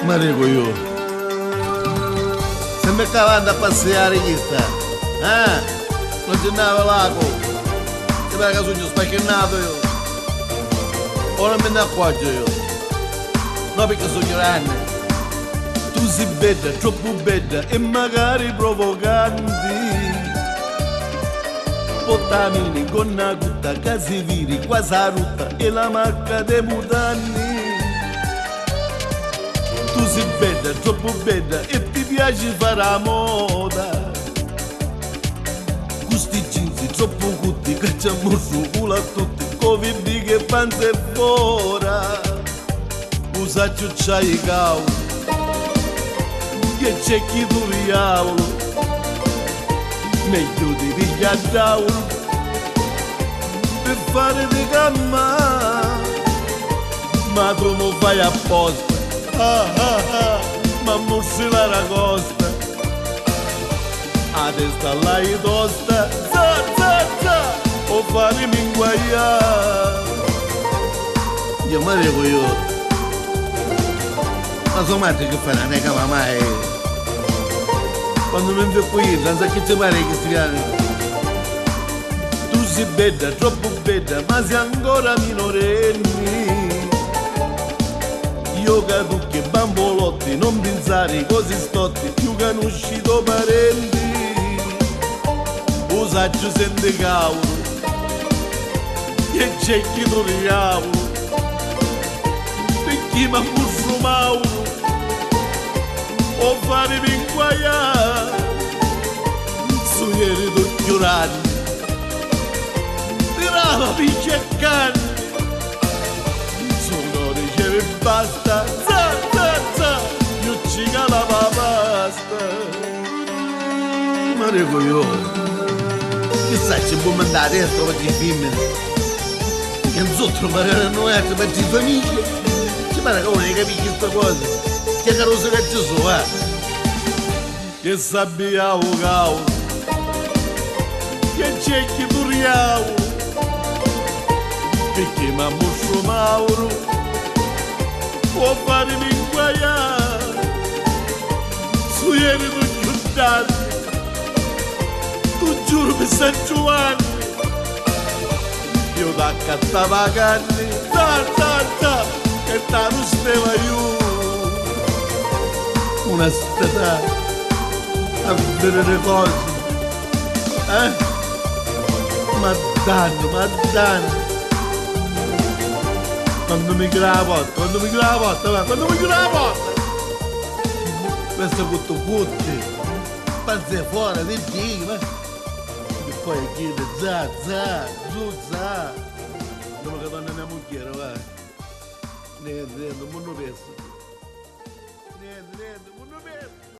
Ma dico io, se mi cavando a passeare chi sta? Non c'è nave l'ago, se per caso ci ho spacchenato io, ora me ne accorgo io, no perché sono grande, tu sei bella, troppo bella e magari provocanti, pottamini con una gutta, casi viri, quasi a rutta e la macca dei mutanti. Tu sei bella, troppo bella e ti piace fare la moda. Questi jeans troppo cutti, cacciamo su culo a tutti, come che panza e fora. Usa ciucciai i cavoli, che c'è chi tu riavolo, meglio di pigliare tavolo, per fare di gamma, ma tu non fai apposta. Ma morsi la ragosta, a testa la tosta, o farmi inguaiare. Io mi dico io, ma sono matti che fai la nega mamma è, quando mi vedo qui, non sa che ci pare che si chiama. Tu sei bella, troppo bella, ma sei ancora minorenni. Io capo che bambolotti, non pensare così stotti, più che hanno uscito parenti. Usaccio sente cavolo, e c'è chi tu riavolo, perché mi ammusso Mauro, o fare mi inguaiare, su ieri d'occhio ranni, tirava picchia e canni. E basta, io ci calava basta. Ma dico io, chissà ci può mandare adesso per i film, che non so trovare noi altri per le famiglie, ci pare che uno ne capisce questa cosa, che carosa che ci sono, che sabbia o cavolo, che c'è chi tu riavo, perché mi ha mosso Mauro, può farmi inguaiare, su ieri tu giudicati, tu giuro per San Giovanni, io t'accattavo a canne, che ta non stava io, una stata a vedere le cose, ma danno. Quando mi chiude la porta, quando mi chiude la porta, questo tutto cutti, panze fuori, ti dico, e poi chiede zuzza, dopo che torna mia moglie, va, niente, non mi hanno perso, niente.